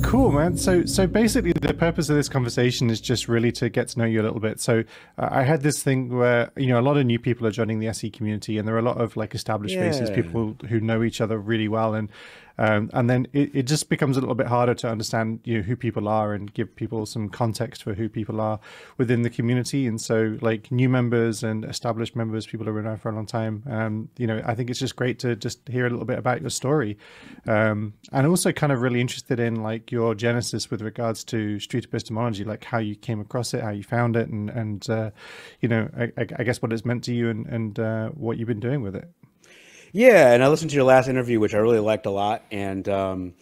Cool, man. So basically, the purpose of this conversation is just really to get to know you a little bit. So I had this thing where a lot of new people are joining the SE community, and there are a lot of like established faces, Yeah. people who know each other really well, and then it just becomes a little bit harder to understand who people are and give people some context for who people are within the community. And so like new members and established members, people who have been around for a long time, I think it's just great to just hear a little bit about your story, and also kind of really interested in like your genesis with regards to street epistemology, like how you came across it, how you found it, and I guess what it's meant to you and what you've been doing with it. Yeah, and I listened to your last interview, which I really liked a lot. And so,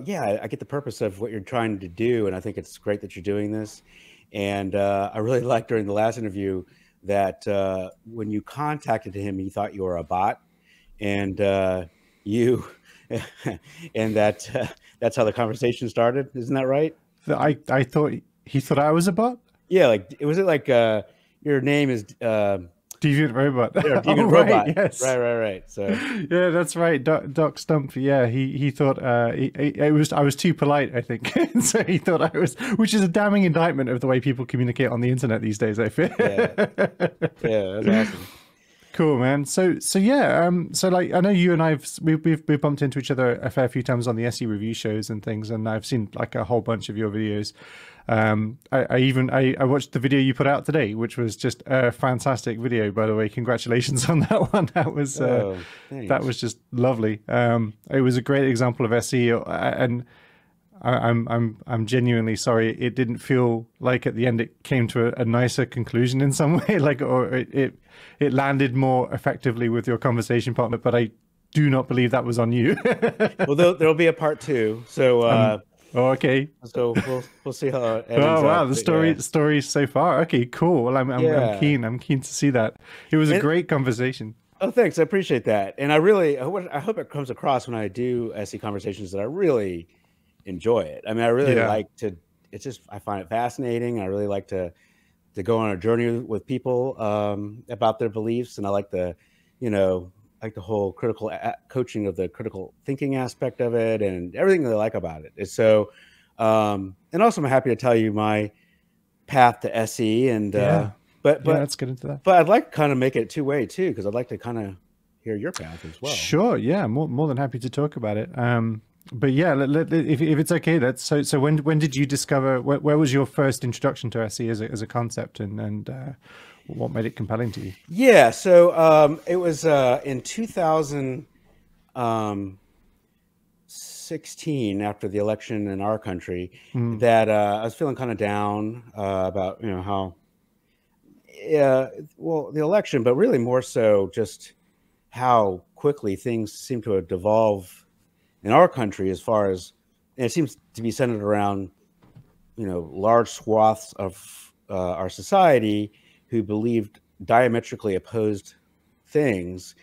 yeah, I get the purpose of what you're trying to do, and I think it's great that you're doing this. And I really liked during the last interview that when you contacted him, he thought you were a bot, and you, and that's how the conversation started. Isn't that right? I thought he thought I was a bot. Yeah, like was it like your name is Deviant Robot. Yeah, Deviant Robot. Robot. Yes. Right. So yeah, that's right. Doc Stump. Yeah, he thought I was too polite, I think. So he thought I was, which is a damning indictment of the way people communicate on the internet these days, I feel. Yeah, that's awesome. Cool, man. So yeah, so like I know you and we've bumped into each other a fair few times on the SE review shows and things, and I've seen like a whole bunch of your videos. I watched the video you put out today, which was just a fantastic video, by the way. Congratulations on that one. That was just lovely. It was a great example of SE, and I'm genuinely sorry it didn't feel like at the end it came to a nicer conclusion in some way, like, or it landed more effectively with your conversation partner, but I do not believe that was on you. Well, there'll be a part 2, so okay, so we'll see how it ends. Oh wow, up, the story so far. Okay, cool. Well, I'm keen to see that. It was a great conversation. Oh, thanks. I appreciate that. And I hope it comes across when I do SE conversations that I really enjoy it. I mean, I really like to, I find it fascinating. I really like to go on a journey with people about their beliefs. And I like the whole critical coaching of the critical thinking aspect of it and everything that I like about it. And so, and also I'm happy to tell you my path to SE and, but let's get into that. But I'd like to kind of make it two-way too, because I'd like to kind of hear your path as well. Sure. Yeah. More than happy to talk about it. But yeah, if it's okay, that's so when did you discover, where was your first introduction to SE as a concept, and what made it compelling to you? Yeah, so it was in 2016, after the election in our country, that I was feeling kind of down about how the election, but really more so just how quickly things seem to have devolved in our country, as far as, and it seems to be centered around large swaths of our society who believed diametrically opposed things,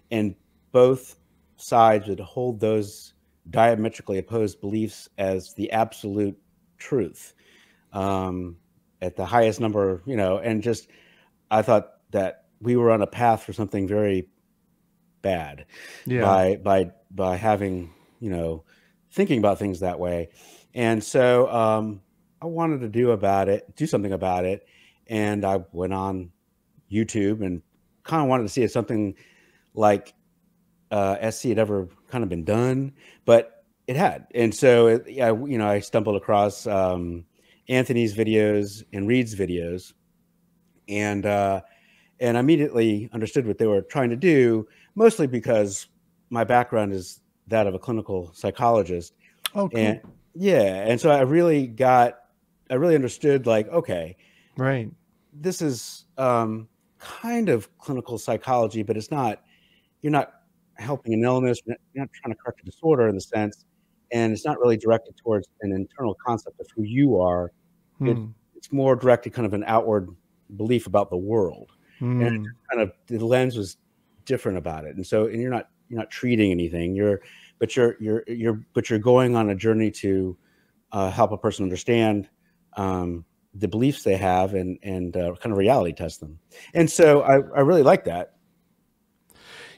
and both sides would hold those diametrically opposed beliefs as the absolute truth at the highest number, and just, I thought that we were on a path for something very bad by having, thinking about things that way. And so I wanted to do something about it. And I went on YouTube and kind of wanted to see if something like SC had ever kind of been done, but it had. And so, I stumbled across Anthony's videos and Reed's videos, and immediately understood what they were trying to do, mostly because my background is that of a clinical psychologist. Oh, cool. And and so I really understood, like, okay, right, this is kind of clinical psychology, but it's not, you're not helping an illness, you're not trying to correct a disorder in the sense, and it's not really directed towards an internal concept of who you are. It's more directed kind of an outward belief about the world. And it just kind of, the lens was different about it. And so, and you're not treating anything, but you're going on a journey to help a person understand the beliefs they have and kind of reality test them. And so I really like that.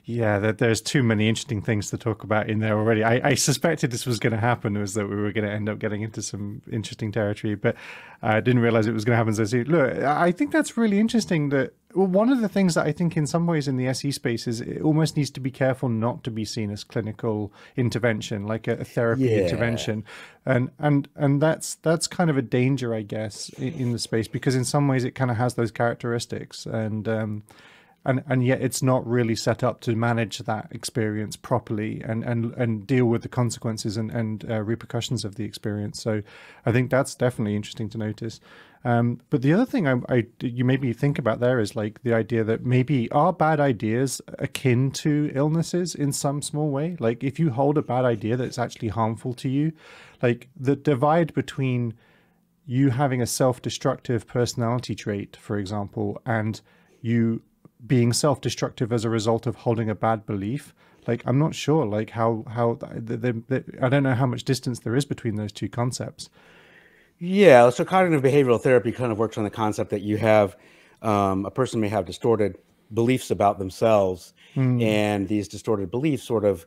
Yeah, there's too many interesting things to talk about in there already. I suspected this was going to happen, was that we were going to end up getting into some interesting territory, but I didn't realize it was going to happen so soon. Look, I think that's really interesting that, well, one of the things that I think in some ways in the SE space is it almost needs to be careful not to be seen as clinical intervention, like a therapy intervention. And that's kind of a danger, I guess, in the space, because in some ways it kind of has those characteristics. And yet it's not really set up to manage that experience properly and deal with the consequences and repercussions of the experience. So I think that's definitely interesting to notice. But the other thing you made me think about there is like the idea that maybe are bad ideas akin to illnesses in some small way? Like if you hold a bad idea that's actually harmful to you, like the divide between you having a self-destructive personality trait, for example, and you being self-destructive as a result of holding a bad belief, like I'm not sure like how I don't know how much distance there is between those two concepts. Yeah, so cognitive behavioral therapy kind of works on the concept that you have a person may have distorted beliefs about themselves, and these distorted beliefs sort of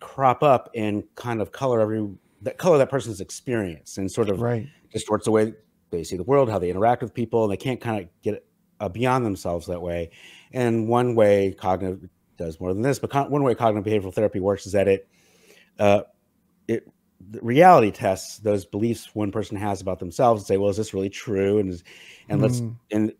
crop up and kind of color that person's experience, and sort of distorts the way they see the world, how they interact with people, and they can't kind of get beyond themselves that way. And one way cognitive does more than this, but one way cognitive behavioral therapy works is that it reality tests those beliefs one person has about themselves and say, well, is this really true? And let's and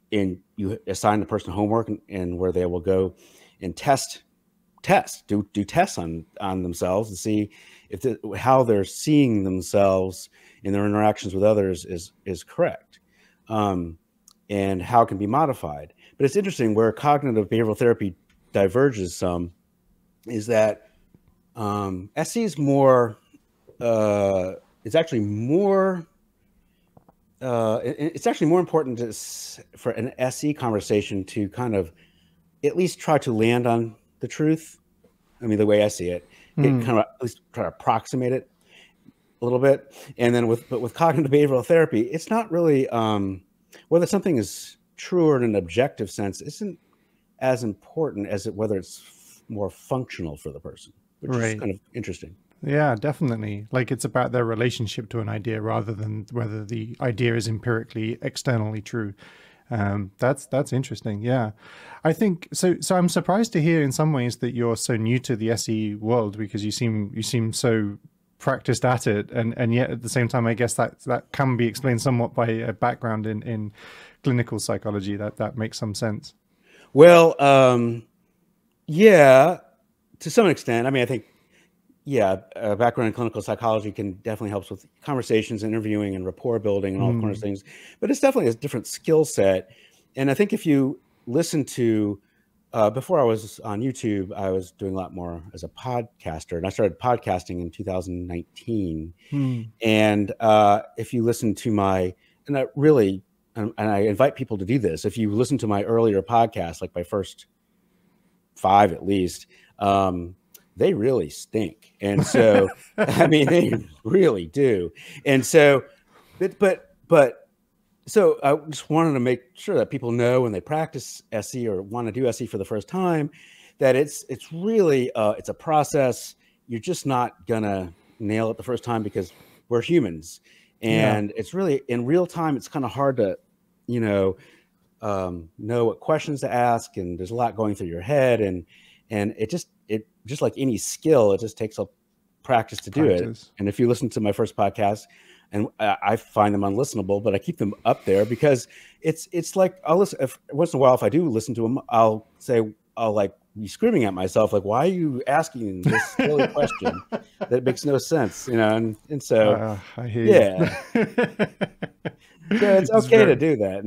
you assign the person homework and where they will go and do tests on themselves and see if how they're seeing themselves in their interactions with others is correct. And how it can be modified. But it's interesting where cognitive behavioral therapy diverges some is that SE is more, it's actually more important for an SE conversation to kind of at least try to land on the truth. I mean, the way I see it, kind of at least try to approximate it a little bit. And then with cognitive behavioral therapy, it's not really, whether something is true or in an objective sense isn't as important as whether it's more functional for the person, which is kind of interesting. Yeah, definitely. Like it's about their relationship to an idea rather than whether the idea is empirically externally true. That's interesting. Yeah, I think so. So I'm surprised to hear in some ways that you're so new to the SE world, because you seem so practiced at it, and yet at the same time, I guess that can be explained somewhat by a background in clinical psychology. That makes some sense. Well, yeah, to some extent. I mean, I think, yeah, a background in clinical psychology can definitely help with conversations, interviewing, and rapport building, and all kinds of things. But it's definitely a different skill set. And I think if you listen to, before I was on YouTube, I was doing a lot more as a podcaster, and I started podcasting in 2019. And if you listen to my, and I invite people to do this, if you listen to my earlier podcasts, like my first 5 at least, they really stink. And so, I mean, they really do. And so, so I just wanted to make sure that people know when they practice SE or want to do SE for the first time, that it's really, it's a process. You're just not gonna nail it the first time because we're humans. And it's really in real time, it's kind of hard to, know what questions to ask. And there's a lot going through your head, and it just like any skill, it just takes a practice to do it. And if you listen to my first podcast, and I find them unlistenable, but I keep them up there because it's like I'll listen once in a while. If I do listen to them, I'll like be screaming at myself, like, why are you asking this silly question that makes no sense, and so I hear you. So it's okay to do that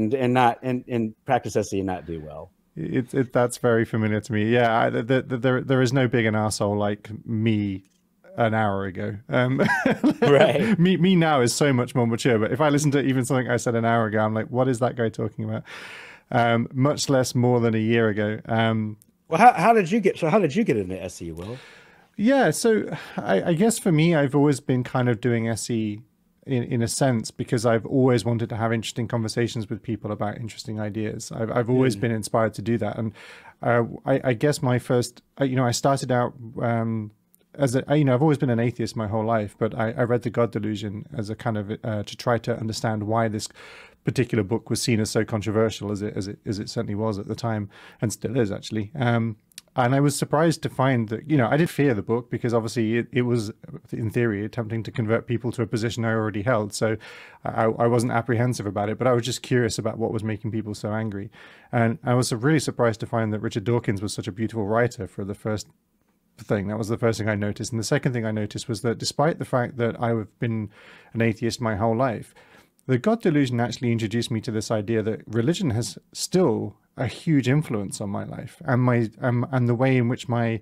and practice SE and not do well. That's very familiar to me. Yeah, there is no big an arsehole like me an hour ago. Right. Me now is so much more mature, but if I listen to even something I said an hour ago, I'm like, what is that guy talking about? Much less more than a year ago. Well, how did you get into SE, Will? Yeah, so I guess for me, I've always been kind of doing SE in a sense because I've always wanted to have interesting conversations with people about interesting ideas. I've always been inspired to do that, and I guess my first, I started out as a, I've always been an atheist my whole life, but I read the God Delusion as a kind of to try to understand why this particular book was seen as so controversial as it certainly was at the time, and still is actually. And I was surprised to find that, I did fear the book because obviously it was, in theory, attempting to convert people to a position I already held. So I wasn't apprehensive about it, but I was just curious about what was making people so angry. And I was really surprised to find that Richard Dawkins was such a beautiful writer for the first thing. That was the first thing I noticed. And the second thing I noticed was that despite the fact that I've been an atheist my whole life, the God Delusion actually introduced me to this idea that religion has still a huge influence on my life and and the way in which my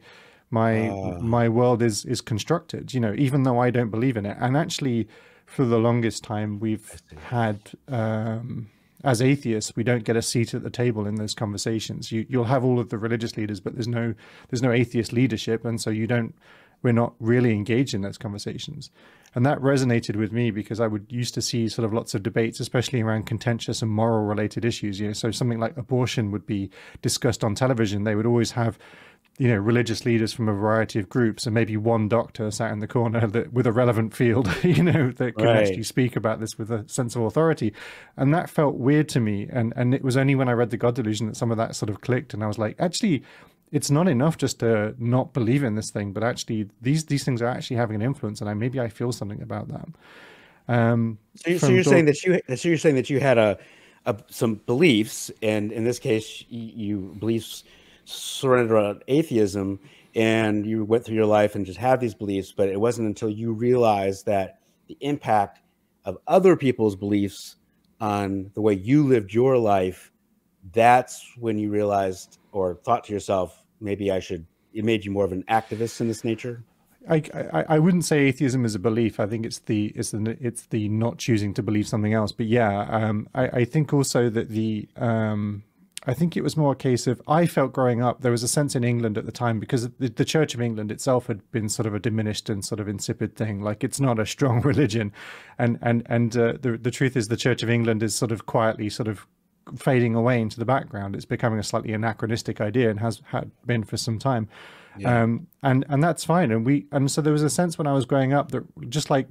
world is constructed, even though I don't believe in it. And actually, for the longest time, we've had, as atheists, we don't get a seat at the table in those conversations. You'll have all of the religious leaders, but there's no atheist leadership, and so we're not really engaged in those conversations. And that resonated with me because I used to see sort of lots of debates, especially around contentious and moral related issues. So something like abortion would be discussed on television. They would always have, religious leaders from a variety of groups and maybe one doctor sat in the corner with a relevant field, that could actually speak about this with a sense of authority. And that felt weird to me. And it was only when I read The God Delusion that some of that sort of clicked. And I was like, actually, it's not enough just to not believe in this thing, but actually these things are actually having an influence, and maybe I feel something about that. So you're saying that you had some beliefs, and in this case, you beliefs surrendered around atheism, and you went through your life and just had these beliefs, but it wasn't until you realized that the impact of other people's beliefs on the way you lived your life, that's when you realized or thought to yourself, maybe it made you more of an activist in this nature? I wouldn't say atheism is a belief. I think it's the not choosing to believe something else. But yeah, I think also that I think it was more a case of, I felt growing up, there was a sense in England at the time, because the Church of England itself had been sort of a diminished and sort of insipid thing. Like, it's not a strong religion. And the truth is the Church of England is sort of quietly sort of fading away into the background. It's becoming a slightly anachronistic idea and had been for some time. Yeah. And that's fine. And so there was a sense when I was growing up that just like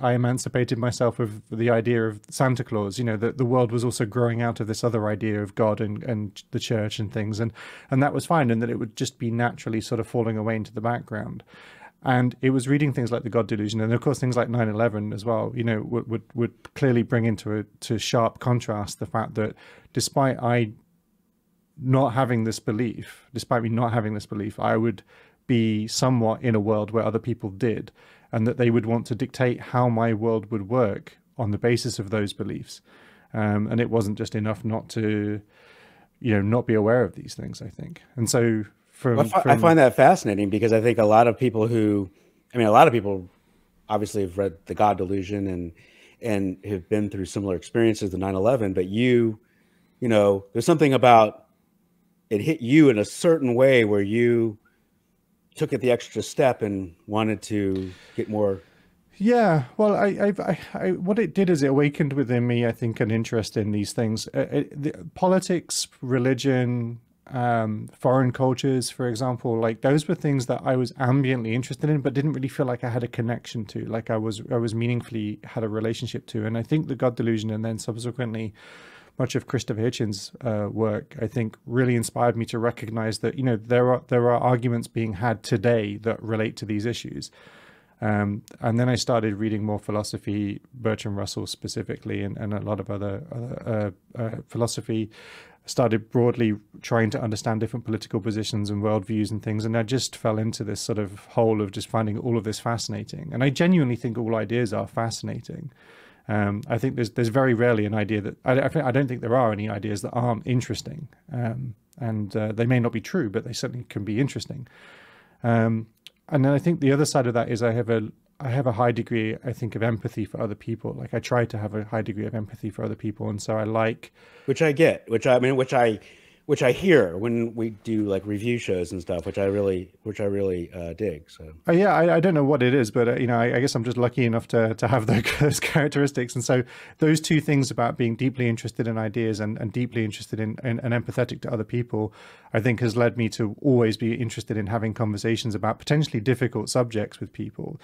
I emancipated myself of the idea of Santa Claus, that the world was also growing out of this other idea of God and the church and things. And that was fine. And that it would just be naturally sort of falling away into the background. And it was reading things like the God Delusion, and of course things like 9/11 as well, would clearly bring into sharp contrast the fact that despite me not having this belief, I would be somewhat in a world where other people did, and that they would want to dictate how my world would work on the basis of those beliefs. And it wasn't just enough not to, not be aware of these things, I think. And so I find that fascinating, because I think a lot of people obviously have read the God Delusion and have been through similar experiences to 9/11, but there's something about it hit you in a certain way where you took it the extra step and wanted to get more. Yeah, well, what it did is it awakened within me, I think, an interest in these things. Politics, religion, foreign cultures, for example, like those were things that I was ambiently interested in, but didn't really feel like I had a connection to, like I was meaningfully had a relationship to. And I think the God Delusion, and then subsequently much of Christopher Hitchens' work, I think really inspired me to recognize that, there are arguments being had today that relate to these issues. And then I started reading more philosophy, Bertrand Russell specifically, and a lot of other philosophy. Started broadly trying to understand different political positions and worldviews and things. And I just fell into this sort of hole of just finding all of this fascinating. And I genuinely think all ideas are fascinating. I think there's very rarely an idea that, I don't think there are any ideas that aren't interesting. And they may not be true, but they certainly can be interesting. And then I think the other side of that is I have a high degree, I think, of empathy for other people. Like, I try to have a high degree of empathy for other people. And so I like... Which I get, which I which I hear when we do like review shows and stuff, which I really dig. So yeah, I don't know what it is, but you know, I guess I'm just lucky enough to have those characteristics. And so those two things about being deeply interested in ideas and deeply interested in and empathetic to other people, I think has led me to always be interested in having conversations about potentially difficult subjects with people.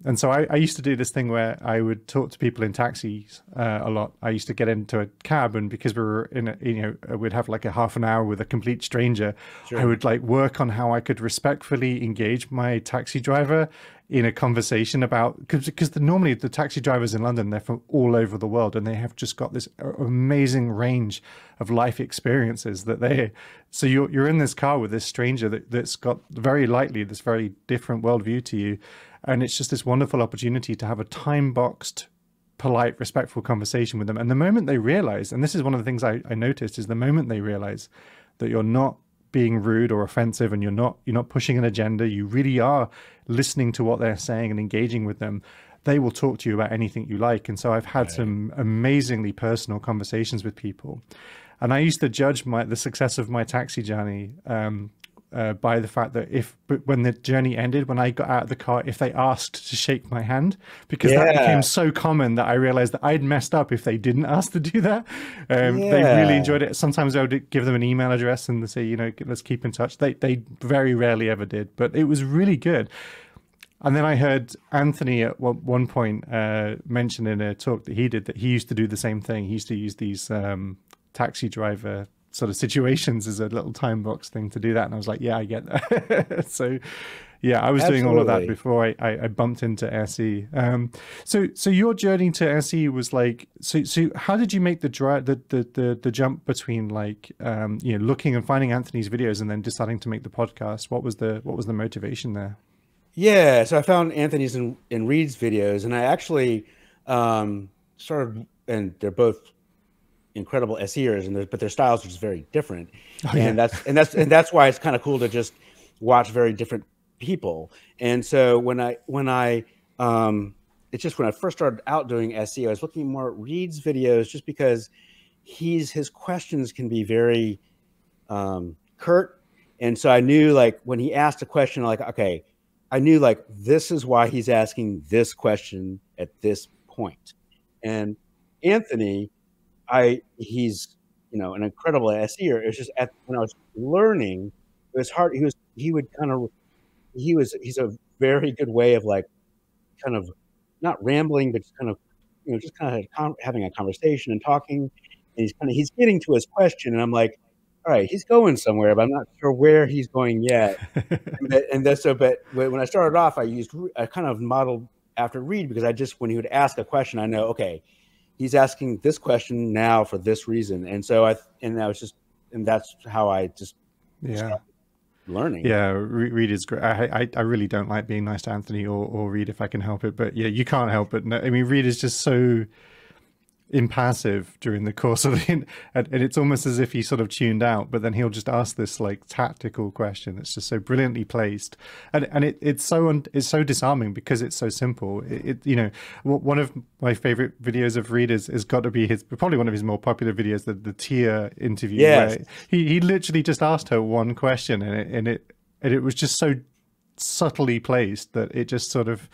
And so I used to do this thing where I would talk to people in taxis a lot. I used to get into a cab, and because we were in a, you know, we'd have like a half an hour with a complete stranger. Sure. I would like work on how I could respectfully engage my taxi driver in a conversation about, because normally the taxi drivers in London, they're from all over the world, and they have just got this amazing range of life experiences so you're in this car with this stranger that's got very likely this very different worldview to you. And it's just this wonderful opportunity to have a time-boxed, polite, respectful conversation with them. And the moment they realize, and this is one of the things I noticed, is the moment they realize that you're not being rude or offensive and you're not pushing an agenda, you really are listening to what they're saying and engaging with them, they will talk to you about anything you like. And so I've had some amazingly personal conversations with people. And I used to judge the success of my taxi journey by the fact that when the journey ended, when I got out of the car, if they asked to shake my hand, because that became so common that I realized that I'd messed up if they didn't ask to do that. They really enjoyed it. Sometimes I would give them an email address and say, you know, let's keep in touch. They very rarely ever did, but it was really good. And then I heard Anthony at one point mention in a talk that he did that he used to do the same thing. He used to use these taxi driver sort of situations as a little time box thing to do that. And I was like, yeah, I get that. So yeah, I was doing all of that before I bumped into SE. So your journey to SE was like, so how did you make the jump between like, you know, looking and finding Anthony's videos and then deciding to make the podcast? What was the motivation there? Yeah. So I found Anthony's and Reed's videos, and I actually started, and they're both incredible SEers, but their styles are just very different. And that's why it's kind of cool to just watch very different people. And so when I first started out doing SE, I was looking more at Reed's videos just because his questions can be very curt. And so I knew, like, when he asked a question, like, okay, I knew like this is why he's asking this question at this point. And Anthony, he's, you know, an incredible SEer. It's just when I was learning, it was hard. He's a very good way of like kind of not rambling, but just kind of, you know, just kind of having a conversation and talking. And he's getting to his question, and I'm like, all right, he's going somewhere, but I'm not sure where he's going yet. But when I started off, I kind of modeled after Reed, because when he would ask a question, I know, okay, he's asking this question now for this reason. And so that's how I just started learning. Yeah, Reed is great. I really don't like being nice to Anthony or Reed if I can help it, but yeah, you can't help it. No, I mean, Reed is just so impassive during the course of and it's almost as if he sort of tuned out, but then he'll just ask this like tactical question that's just so brilliantly placed, and it's so disarming because it's so simple. You know, one of my favorite videos of Reed is got to be probably one of his more popular videos, the Tia interview. Yes. Where he literally just asked her one question, and it was just so subtly placed that it just sort of,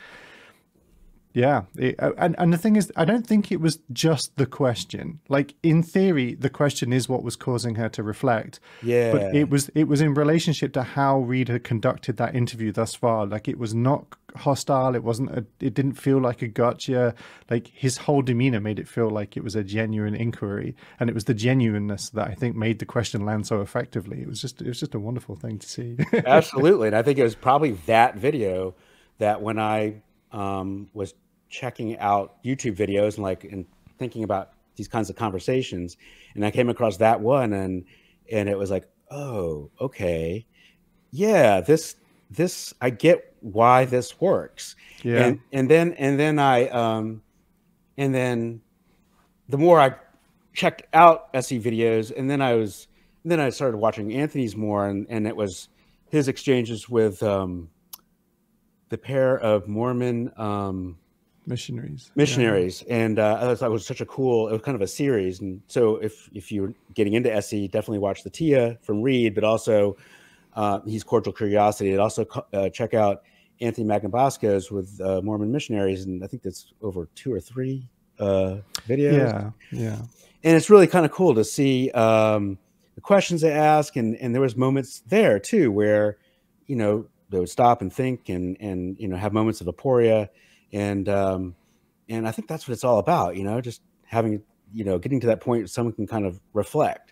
yeah. And the thing is, I don't think it was just the question. Like, in theory, the question is what was causing her to reflect. Yeah. But it was in relationship to how Reed had conducted that interview thus far. Like, it was not hostile. It didn't feel like a gotcha. Like, his whole demeanor made it feel like it was a genuine inquiry. And it was the genuineness that I think made the question land so effectively. It was just a wonderful thing to see. Absolutely. And I think it was probably that video that when I was checking out YouTube videos and thinking about these kinds of conversations, and I came across that one, and it was like, oh, okay, yeah, this I get why this works. Yeah. And then the more I checked out SE videos, and then I started watching Anthony's more, and it was his exchanges with the pair of Mormon missionaries. And I thought it was such a cool, it was kind of a series. And so if you're getting into SE, definitely watch the Tia from Reed, but also he's Cordial Curiosity. And also check out Anthony Magnabosco's with Mormon missionaries. And I think that's over 2 or 3 videos. Yeah. And it's really kind of cool to see the questions they ask. And there was moments there too, where, you know, they would stop and think and, you know, have moments of aporia. And I think that's what it's all about, you know, just having, you know, getting to that point where someone can kind of reflect.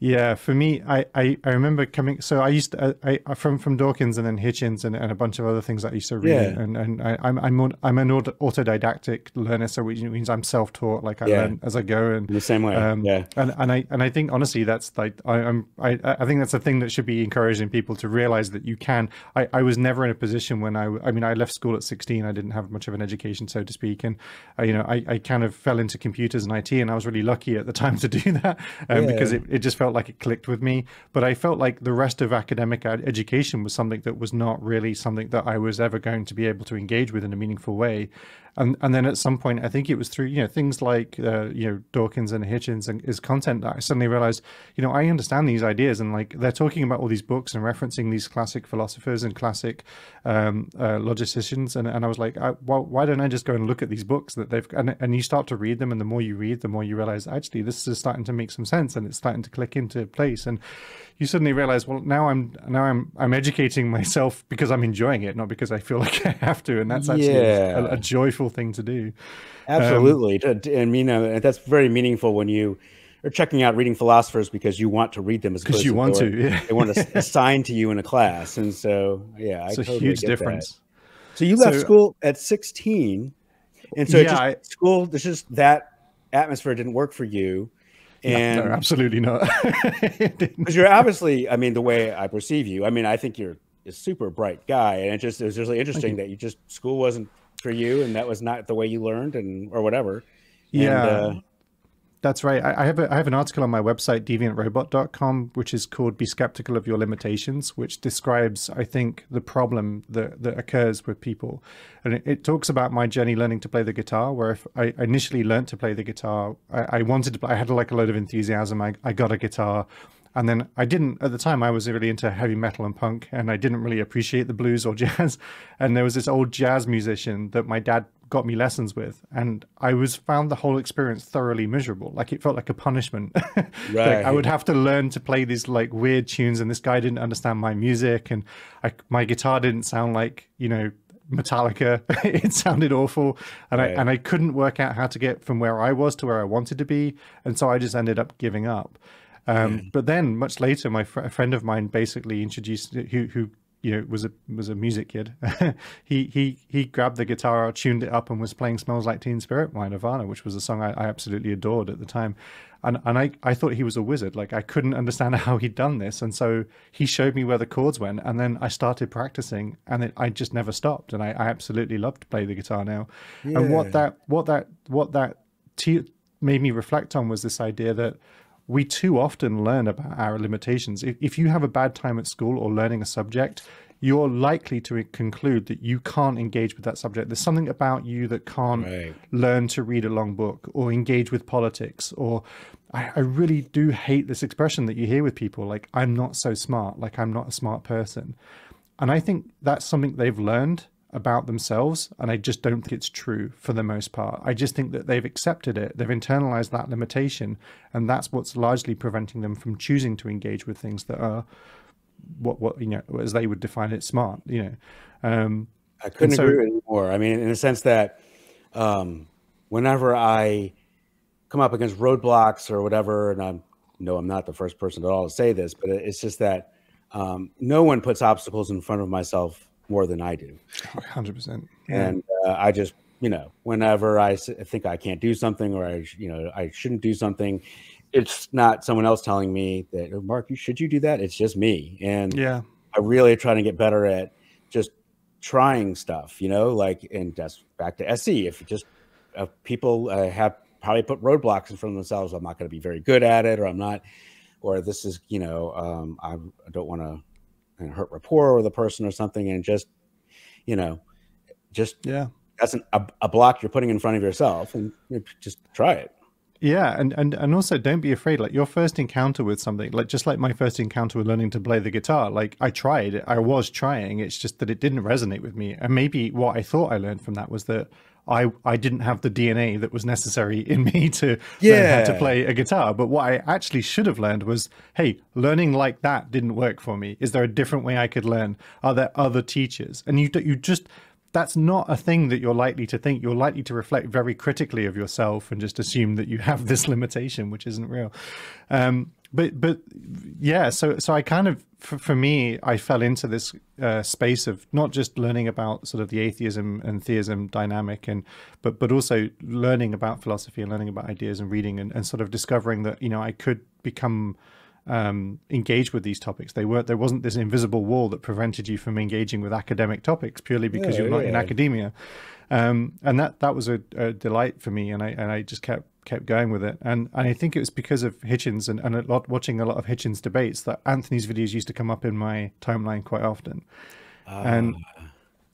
Yeah, for me, I remember coming. So I used to, from Dawkins and then Hitchens and a bunch of other things that I used to read. Yeah. And I'm an autodidactic learner, so which means I'm self-taught. Like I learn as I go. And in the same way. And I think honestly, that's like I think that's a thing that should be encouraging people to realize that you can. I was never in a position when I mean I left school at 16. I didn't have much of an education, so to speak, and you know I kind of fell into computers and IT, and I was really lucky at the time to do that because it just felt like it clicked with me. But I felt like the rest of academic education was something that was not really something that I was ever going to be able to engage with in a meaningful way. And then at some point, I think it was through, you know, things like, you know, Dawkins and Hitchens and his content that I suddenly realized, you know, I understand these ideas, and like they're talking about all these books and referencing these classic philosophers and classic logicians. And I was like, why don't I just go and look at these books that they've, and you start to read them, and the more you read, the more you realize, actually, this is starting to make some sense, and it's starting to click into place. And you suddenly realize, well, now I'm educating myself because I'm enjoying it, not because I feel like I have to. And that's actually a joyful thing to do. Absolutely. And you know, that's very meaningful when you are checking out reading philosophers because you want to read them as because you want to. They want to assign to you in a class. And so, yeah, it's a huge difference. That. So you left school at 16, and so school, this just that atmosphere didn't work for you. And no, absolutely not. Because you're obviously, I mean, the way I perceive you, I mean, I think you're a super bright guy, and it was really interesting that school wasn't for you, and that was not the way you learned, or whatever. Yeah, that's right. I have an article on my website, deviantrobot.com, which is called "Be Skeptical of Your Limitations," which describes, I think, the problem that occurs with people, and it talks about my journey learning to play the guitar. Where if I initially learned to play the guitar, I wanted to play. I had like a load of enthusiasm. I got a guitar. And then I didn't, at the time, I was really into heavy metal and punk, and I didn't really appreciate the blues or jazz. And there was this old jazz musician that my dad got me lessons with, and I found the whole experience thoroughly miserable. Like it felt like a punishment. Right. Like I would have to learn to play these like weird tunes, and this guy didn't understand my music, and my guitar didn't sound like, you know, Metallica. It sounded awful, and I couldn't work out how to get from where I was to where I wanted to be, and so I just ended up giving up. But then much later, a friend of mine basically introduced, who you know was a music kid. he grabbed the guitar, tuned it up, and was playing "Smells Like Teen Spirit" by Nirvana, which was a song I absolutely adored at the time. And I thought he was a wizard. Like I couldn't understand how he'd done this, and so he showed me where the chords went, and then I started practicing, and I just never stopped. And I absolutely love to play the guitar now. Yeah. And what that made me reflect on was this idea that we too often learn about our limitations. If you have a bad time at school or learning a subject, you're likely to conclude that you can't engage with that subject. There's something about you that can't learn to read a long book or engage with politics. Or I really do hate this expression that you hear with people, like, I'm not so smart, like I'm not a smart person. And I think that's something they've learned about themselves, and I just don't think it's true for the most part. I just think that they've accepted it, they've internalized that limitation, and that's what's largely preventing them from choosing to engage with things that are what you know, as they would define it, smart. You know, I couldn't agree with you more. I mean, in the sense that whenever I come up against roadblocks or whatever, and I'm not the first person at all to say this, but it's just that no one puts obstacles in front of myself more than I do. 100%. And I just, you know, whenever I think I can't do something, or I shouldn't do something, it's not someone else telling me that, oh, Mark, should you do that? It's just me. And I really try to get better at just trying stuff, you know, like, and that's back to SE. If people have probably put roadblocks in front of themselves, I'm not going to be very good at it, or I'm not, or this is, you know, I don't want to hurt rapport with a person or something, and just, you know, just that's a block you're putting in front of yourself, and just try it. Yeah, and also don't be afraid. Like your first encounter with something, like just like my first encounter with learning to play the guitar, like I tried it, I was trying. It's just that it didn't resonate with me. And maybe what I thought I learned from that was that I didn't have the DNA that was necessary in me to learn how to play a guitar. But what I actually should have learned was, hey, learning like that didn't work for me. Is there a different way I could learn? Are there other teachers? And you just. That's not a thing that you're likely to think. You're likely to reflect very critically of yourself and just assume that you have this limitation, which isn't real. But yeah, so I kind of, for me, I fell into this space of not just learning about sort of the atheism and theism dynamic, but also learning about philosophy and learning about ideas and reading and sort of discovering that, you know, I could become engaged with these topics. There wasn't this invisible wall that prevented you from engaging with academic topics purely because you're not in academia. And that was a delight for me, and I just kept going with it. And I think it was because of Hitchens and watching a lot of Hitchens debates that Anthony's videos used to come up in my timeline quite often.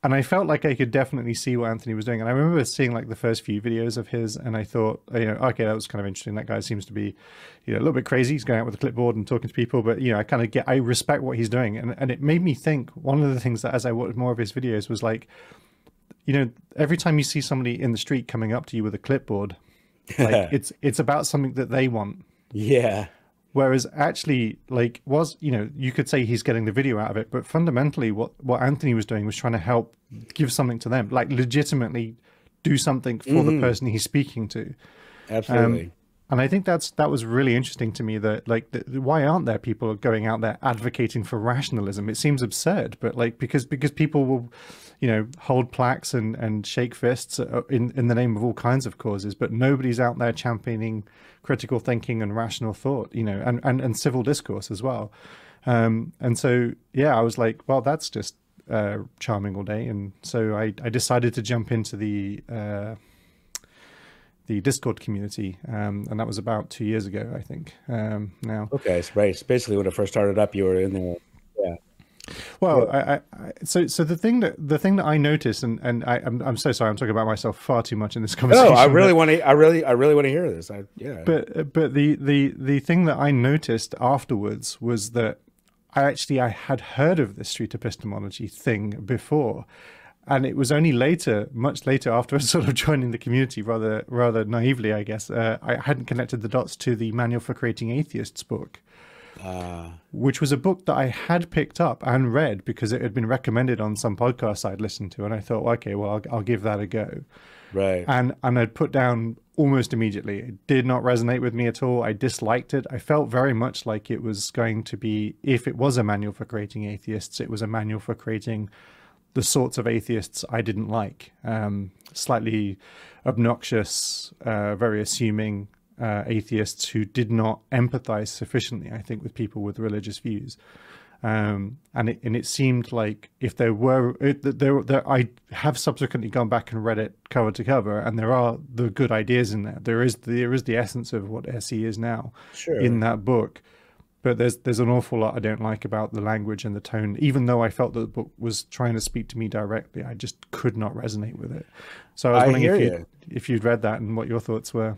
And I felt like I could definitely see what Anthony was doing. And I remember seeing like the first few videos of his, and I thought, you know, okay, that was kind of interesting. That guy seems to be, you know, a little bit crazy. He's going out with a clipboard and talking to people, but you know, I respect what he's doing. And it made me think, one of the things that as I watched more of his videos was like, you know, every time you see somebody in the street coming up to you with a clipboard, like it's about something that they want. Yeah. Whereas actually, like, you know, you could say he's getting the video out of it, but fundamentally what Anthony was doing was trying to help give something to them, like legitimately do something for the person he's speaking to. Absolutely. And I think that was really interesting to me, that like, why aren't there people going out there advocating for rationalism? It seems absurd, but like, because people will, you know, hold plaques and shake fists in the name of all kinds of causes, but nobody's out there championing critical thinking and rational thought, you know, and civil discourse as well. And so, yeah, I was like, well, that's just charming all day. And so I decided to jump into the Discord community, and that was about 2 years ago, I think. Now, okay, so right. So basically, when it first started up, you were in there. Yeah. Well, so the thing that I noticed, and I'm so sorry, I'm talking about myself far too much in this conversation. No, I really want to hear this. But the thing that I noticed afterwards was that I had heard of this street epistemology thing before. And it was only later, much later, after sort of joining the community, rather naively, I guess, I hadn't connected the dots to the Manual for Creating Atheists book, which was a book that I had picked up and read because it had been recommended on some podcast I'd listened to. And I thought, okay, well, I'll give that a go. Right. And I'd put down almost immediately. It did not resonate with me at all. I disliked it. I felt very much like it was going to be, if it was a Manual for Creating Atheists, it was a manual for creating the sorts of atheists I didn't like, slightly obnoxious, very assuming atheists who did not empathize sufficiently, I think, with people with religious views. And it seemed like if there were, I have subsequently gone back and read it cover to cover, and there are the good ideas in there. There is the essence of what SE is now in that book. But there's an awful lot I don't like about the language and the tone. Even though I felt that the book was trying to speak to me directly, I just could not resonate with it. So I was wondering if you'd read that and what your thoughts were.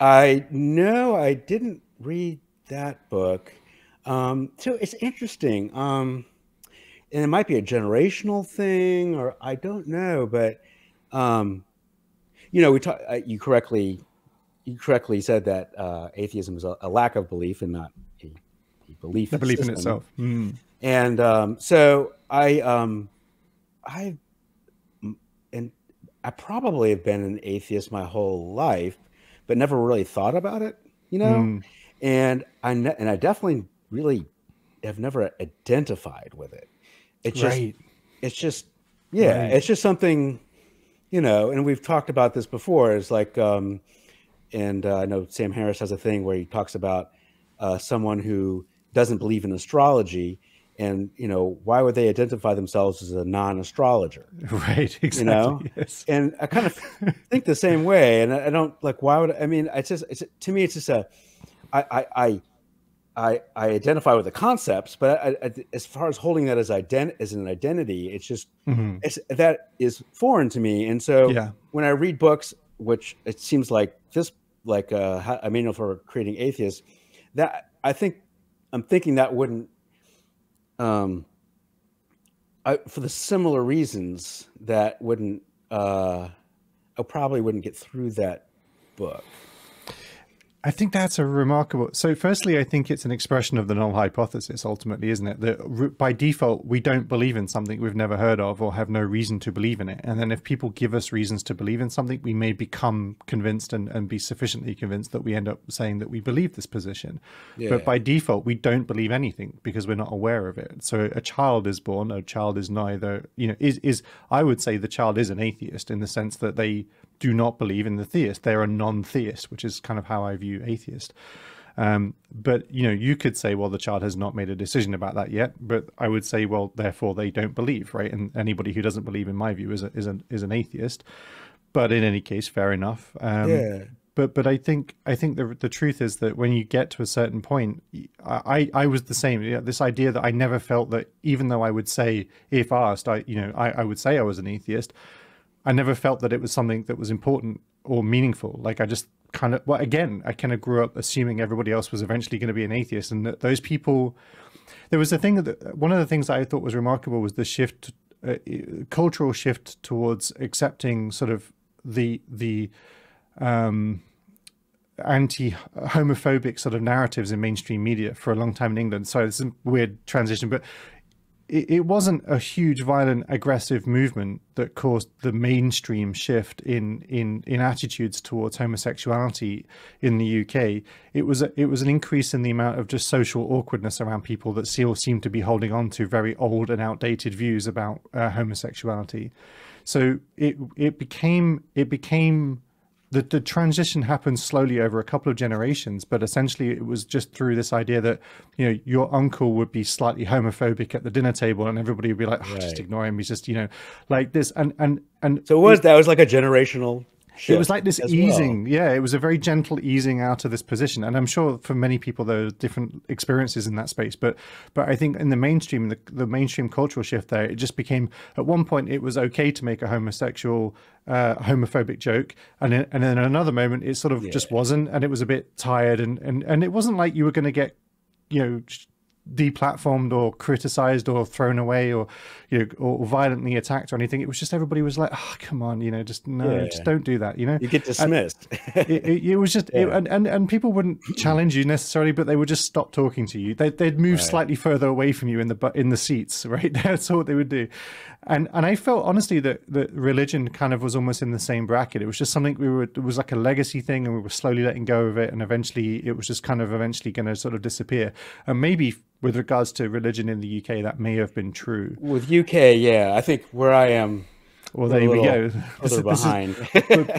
I didn't read that book. So it's interesting. And it might be a generational thing, or I don't know. But you know, you correctly said that atheism is a lack of belief and not a belief in itself. And so I probably have been an atheist my whole life, but never really thought about it, you know. And I definitely really have never identified with it. It's just it's just something, you know. And we've talked about this before. It's like, and I know Sam Harris has a thing where he talks about someone who doesn't believe in astrology, and you know, why would they identify themselves as a non-astrologer? Right, exactly. You know, and I kind of think the same way. And I don't like, why would I mean? To me, it's just I I identify with the concepts, but as far as holding that as an identity, it's just that is foreign to me. And so Yeah. when I read books, which it seems like this, like a manual for creating atheists, that I'm thinking that wouldn't, for the similar reasons that wouldn't, I probably wouldn't get through that book. I think that's a remarkable. So firstly, I think it's an expression of the null hypothesis, ultimately, isn't it? That by default, we don't believe in something we've never heard of or have no reason to believe in it. And then if people give us reasons to believe in something, we may become convinced and be sufficiently convinced that we end up saying that we believe this position. Yeah. But by default, we don't believe anything because we're not aware of it. So a child is born, a child is neither, I would say the child is an atheist in the sense that they do not believe in the theist. They're a non-theist, which is kind of how I view atheist. But, you could say, well, the child has not made a decision about that yet. But I would say, well, therefore they don't believe, right? And anybody who doesn't believe, in my view, is an atheist. But in any case, fair enough. But I think the truth is that when you get to a certain point, I was the same. This idea that I never felt that, even though I would say, if asked, I would say I was an atheist, I never felt that it was something that was important or meaningful. Like I just kind of, I kind of grew up assuming everybody else was eventually going to be an atheist, and that those people, there was a thing that one of the things that I thought was remarkable was the shift, cultural shift towards accepting sort of the anti-homophobic sort of narratives in mainstream media for a long time in England. So it's a weird transition, but it wasn't a huge, violent, aggressive movement that caused the mainstream shift in attitudes towards homosexuality in the UK. It was an increase in the amount of just social awkwardness around people that still seem to be holding on to very old and outdated views about homosexuality. So it became the transition happened slowly over a couple of generations, but essentially it was just through this idea that, your uncle would be slightly homophobic at the dinner table and everybody would be like, just ignore him. He's just, like this. And so that was like a generational shift. It was like this easing. Well. Yeah, it was a very gentle easing out of this position. And I'm sure for many people, there are different experiences in that space. But I think in the mainstream, the mainstream cultural shift there, it just became, at one point, it was okay to make a homophobic joke. And then in another moment, it sort of just wasn't. And it was a bit tired. And it wasn't like you were going to get, deplatformed or criticized or thrown away or or violently attacked or anything. It was just everybody was like, oh, come on, just don't do that. You get dismissed. It was just and people wouldn't challenge you necessarily, but they would just stop talking to you. They'd move slightly further away from you in the seats, right? That's what they would do. And I felt honestly that religion kind of was almost in the same bracket. It was just something it was like a legacy thing, and we were slowly letting go of it, and eventually it was just kind of going to sort of disappear. And maybe with regards to religion in the UK, that may have been true. With UK, I think where I am, well, there we go. Behind.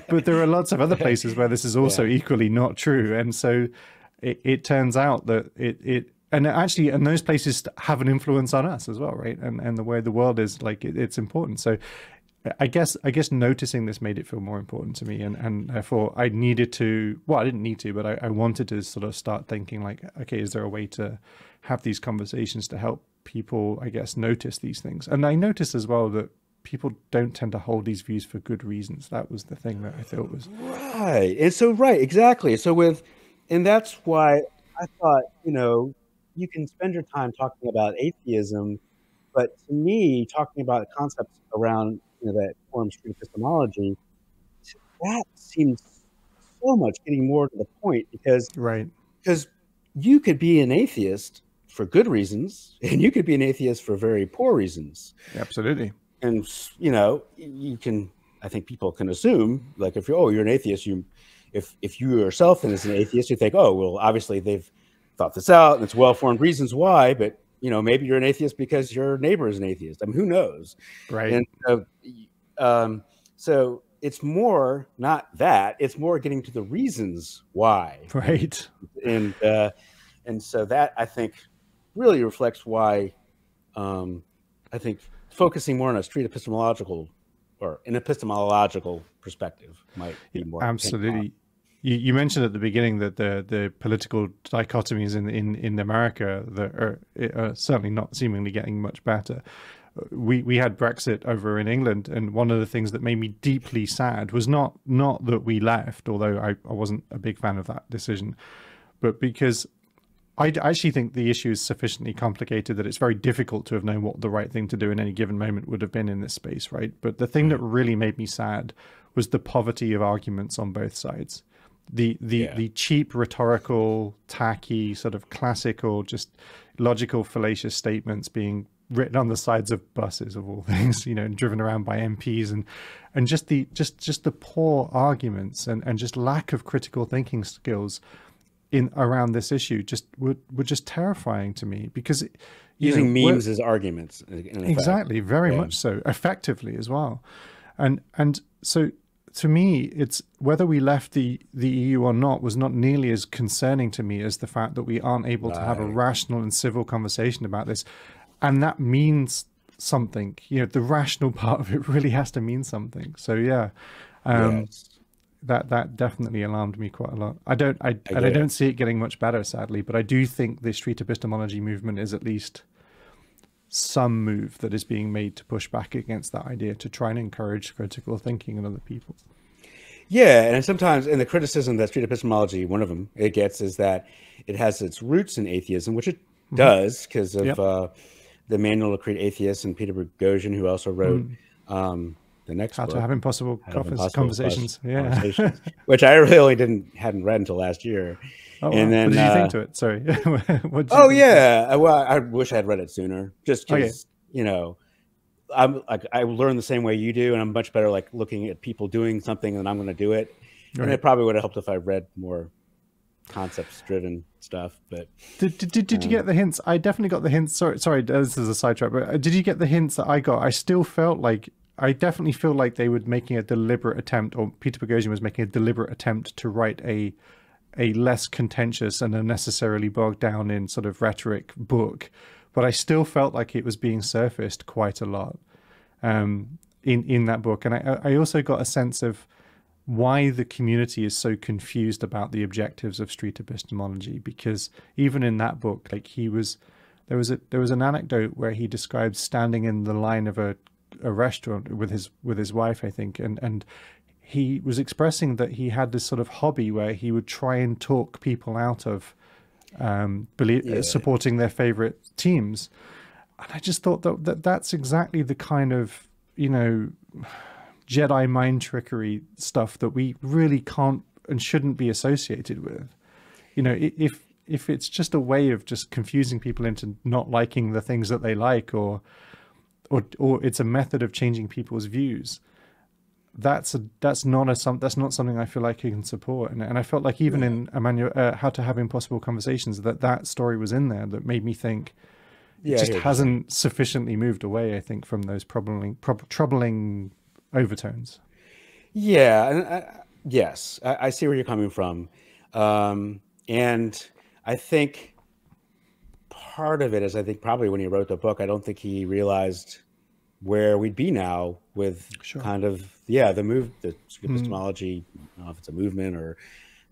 But there are lots of other places where this is also equally not true, and so it turns out that and those places have an influence on us as well, right? And the way the world is, like, it's important. So I guess noticing this made it feel more important to me, and therefore I needed to. Well, I didn't need to, but I wanted to sort of start thinking like, okay, is there a way to have these conversations to help people, I guess, notice these things? And I noticed as well that people don't tend to hold these views for good reasons. That was the thing that I thought was right. And so exactly. So and that's why I thought, you can spend your time talking about atheism, but to me, talking about concepts around that form street epistemology, that seems so much getting more to the point, because you could be an atheist for good reasons, and you could be an atheist for very poor reasons. Absolutely. And you can, I think people can assume, like, if you're an atheist, if you yourself as an atheist, you think, oh, well, obviously they've thought this out and it's well-formed reasons why, but maybe you're an atheist because your neighbor is an atheist. I mean, who knows? Right. And so it's more not that, it's more getting to the reasons why. Right. And so that, I think, really reflects why I think focusing more on a street epistemological or an epistemological perspective might be more. Absolutely. You mentioned at the beginning that the political dichotomies in America that are certainly not seemingly getting much better. We had Brexit over in England, and one of the things that made me deeply sad was not that we left, although I wasn't a big fan of that decision, but because I actually think the issue is sufficiently complicated that it's very difficult to have known what the right thing to do in any given moment would have been in this space, right? But the thing that really made me sad was the poverty of arguments on both sides. The cheap, rhetorical, tacky, sort of classical, just logical, fallacious statements being written on the sides of buses of all things, you know, and driven around by MPs, and just the poor arguments and just lack of critical thinking skills in around this issue just were just terrifying to me, because using memes as arguments, exactly, very much so, effectively as well, and so to me, it's whether we left the EU or not was not nearly as concerning to me as the fact that we aren't able to have a rational and civil conversation about this. And that means something, you know, the rational part of it really has to mean something. So yeah, that definitely alarmed me quite a lot. I don't see it getting much better, sadly, but I do think the street epistemology movement is at least some move that is being made to push back against that idea, to try and encourage critical thinking in other people. Yeah, and sometimes in the criticism that street epistemology, one of them it gets, is that it has its roots in atheism, which it does, because of the Manual to Create Atheists and Peter Boghossian, who also wrote the next book, How to Have Impossible Conversations. Conversations, which I really hadn't read until last year. Oh, and wow. then, what did you think to it? Sorry. Well, I wish I had read it sooner, just because you know, I learn the same way you do, and I'm much better like looking at people doing something and I'm going to do it. Right. And it probably would have helped if I read more concepts driven stuff. But did you get the hints? I definitely got the hints. Sorry, this is a sidetrack, but did you get the hints that I got? I definitely feel like they were making a deliberate attempt, or Peter Boghossian was making a deliberate attempt to write a less contentious and unnecessarily bogged down in sort of rhetoric book, but I still felt like it was being surfaced quite a lot in that book. And I also got a sense of why the community is so confused about the objectives of street epistemology, because even in that book, like there was an anecdote where he describes standing in the line of a restaurant with his wife, I think, and he was expressing that he had this sort of hobby where he would try and talk people out of supporting their favorite teams. And I just thought that's exactly the kind of, you know, Jedi mind trickery stuff that we really can't and shouldn't be associated with. You know, if it's just a way of just confusing people into not liking the things that they like, or it's a method of changing people's views, that's not something I feel like you can support. And I felt like even in How to Have Impossible Conversations, that story was in there that made me think it just hasn't sufficiently moved away, I think, from those troubling overtones. Yeah, and yes, I see where you're coming from. And I think part of it is, I think probably when he wrote the book, I don't think he realized where we'd be now with kind of the epistemology. I don't know if it's a movement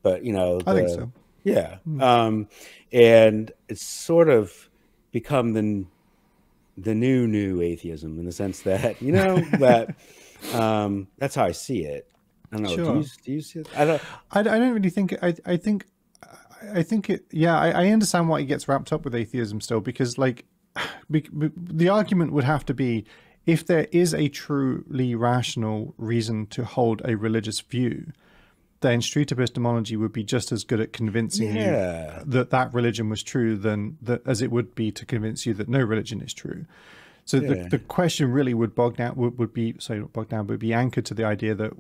but you know, I think so. Yeah. And it's sort of become the new atheism, in the sense that, you know, that that's how I see it. I don't know. Do you see it? I don't really think I think it. Yeah, I understand why he gets wrapped up with atheism still, because like the argument would have to be, if there is a truly rational reason to hold a religious view, then street epistemology would be just as good at convincing you that religion was true as it would be to convince you that no religion is true. So the question really would be anchored to the idea that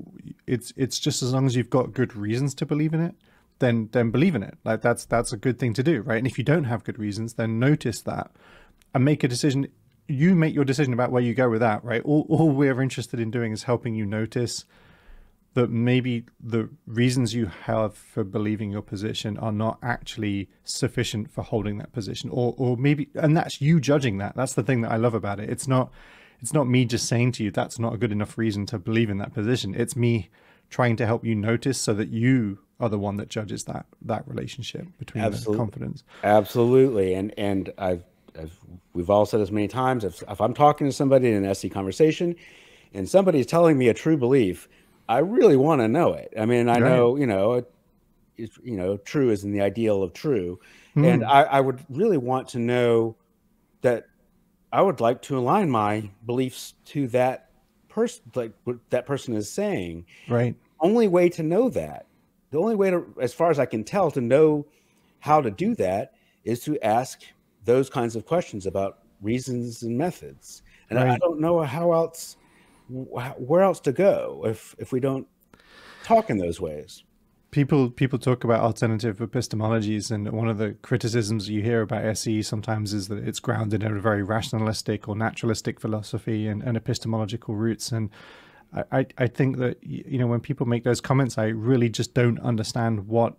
it's just as long as you've got good reasons to believe in it, then believe in it. Like that's a good thing to do, right? And if you don't have good reasons, then notice that and make a decision. You make your decision about where you go with that, right? All we're interested in doing is helping you notice that maybe the reasons you have for believing your position are not actually sufficient for holding that position, or maybe, and that's you judging that. That's the thing that I love about it. It's not me just saying to you that's not a good enough reason to believe in that position. It's me trying to help you notice so that you are the one that judges that relationship between the confidence. Absolutely. And we've all said this many times, if I'm talking to somebody in an SE conversation and somebody's telling me a true belief, I really want to know it. I mean, I know, true is in the ideal of true. And I would really want to know that I would like to align my beliefs to that person, like what that person is saying. Right. Only way to know that, the only way to, as far as I can tell, to know how to do that is to ask those kinds of questions about reasons and methods. And I don't know where else to go if we don't talk in those ways. People talk about alternative epistemologies, and one of the criticisms you hear about SE sometimes is that it's grounded in a very rationalistic or naturalistic philosophy and epistemological roots. And I think that, when people make those comments, I really just don't understand what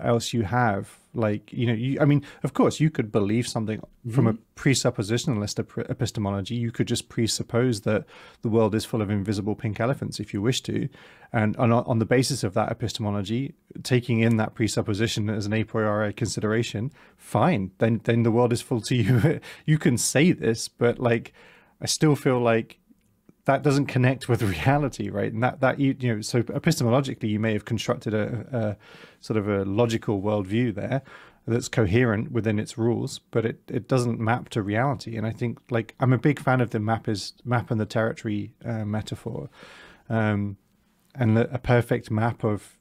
else you have. Like, I mean, of course, you could believe something from a presuppositionalist epistemology. You could just presuppose that the world is full of invisible pink elephants if you wish to. And on the basis of that epistemology, taking in that presupposition as an a priori consideration, fine, then the world is full to you. You can say this, but like, I still feel like that doesn't connect with reality, right? And so epistemologically, you may have constructed a sort of a logical worldview there that's coherent within its rules, but it doesn't map to reality. And I think, like, I'm a big fan of the map and the territory metaphor, and a perfect map of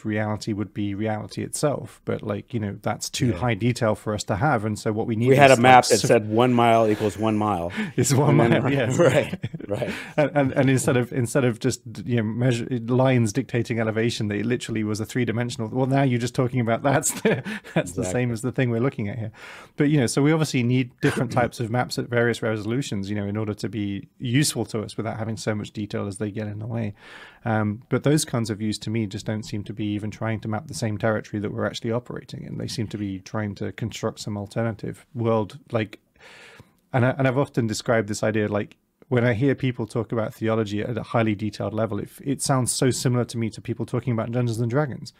reality would be reality itself, but like, that's too high detail for us to have. And so what we need, we had a map that said 1 mile equals 1 mile. It's 1 mile. Yes. right. And instead of just measure lines dictating elevation, they literally was a 3-dimensional. Well, now you're just talking about that's the same as the thing we're looking at here. But so we obviously need different types of maps at various resolutions, in order to be useful to us without having so much detail as they get in the way. But those kinds of views to me just don't seem to be even trying to map the same territory that we're actually operating in. They seem to be trying to construct some alternative world. Like, and I've often described this idea, like, when I hear people talk about theology at a highly detailed level, it sounds so similar to me to people talking about Dungeons and Dragons.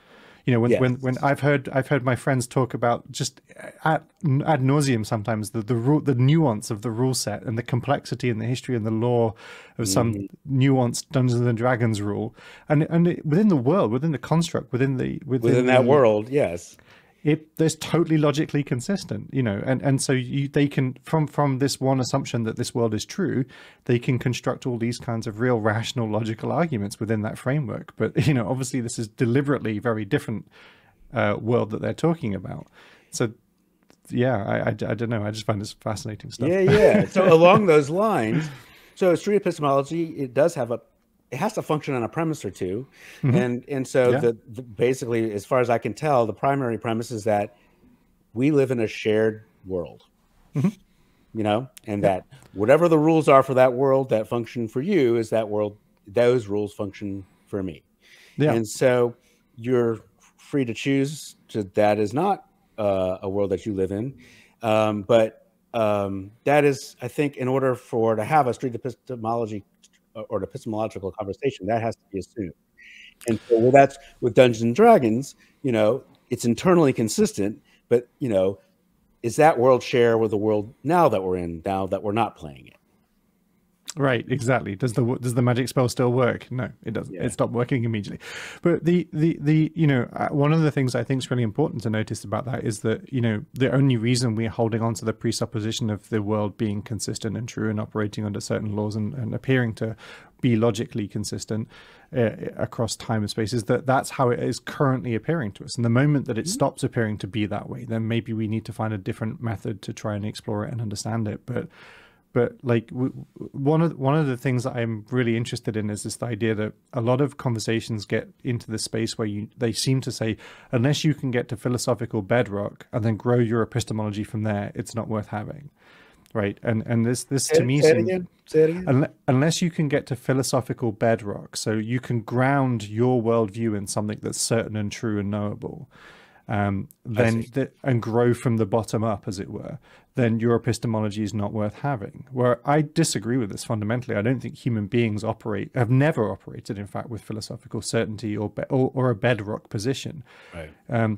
When I've heard my friends talk about just ad nauseum sometimes the nuance of the rule set and the complexity and the history and the lore of some nuanced Dungeons and Dragons rule, and within the world, within the construct, within that world, yes. There's totally logically consistent, and so they can, from this one assumption that this world is true, they can construct all these kinds of real rational logical arguments within that framework. But obviously this is deliberately very different world that they're talking about. So yeah, I don't know, I just find this fascinating stuff. Yeah. So along those lines, so street epistemology, it has to function on a premise or two. And so basically, as far as I can tell, the primary premise is that we live in a shared world, and that whatever the rules are for that world that function for you is that world, those rules function for me. Yeah. And so you're free to choose that is not a world that you live in. But that is, I think, in order to have a street epistemology or an epistemological conversation, that has to be assumed. And so that's with Dungeons and Dragons, it's internally consistent, but is that world share with the world now that we're in, now that we're not playing it? Right, exactly. Does the magic spell still work? No, it doesn't. It stopped working immediately. But the one of the things I think is really important to notice about that is that the only reason we're holding on to the presupposition of the world being consistent and true and operating under certain laws and appearing to be logically consistent across time and space is that's how it is currently appearing to us. And the moment that it stops appearing to be that way, then maybe we need to find a different method to try and explore it and understand it. But like one of the things that I'm really interested in is this idea that a lot of conversations get into the space where they seem to say, unless you can get to philosophical bedrock and then grow your epistemology from there, it's not worth having, right? And this to me say it again. Unless you can get to philosophical bedrock, so you can ground your worldview in something that's certain and true and knowable, and grow from the bottom up, as it were, then your epistemology is not worth having. Where I disagree with this fundamentally. I don't think human beings have never operated, in fact, with philosophical certainty or a bedrock position. Right.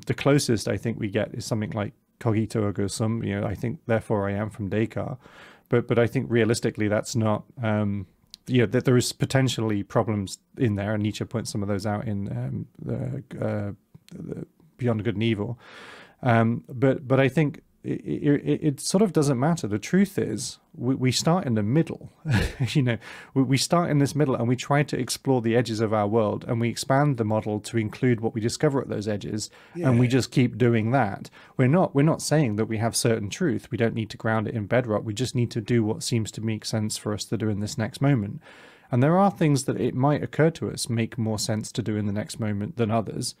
The closest I think we get is something like cogito ergo sum. I think therefore I am from Descartes. But I think realistically that's not. That there is potentially problems in there, and Nietzsche points some of those out in the Beyond Good and Evil. But I think it sort of doesn't matter. The truth is, we start in the middle. We start in this middle, and we try to explore the edges of our world, and we expand the model to include what we discover at those edges, and we just keep doing that. We're not saying that we have certain truth. We don't need to ground it in bedrock. We just need to do what seems to make sense for us to do in this next moment. And there are things that it might occur to us make more sense to do in the next moment than others,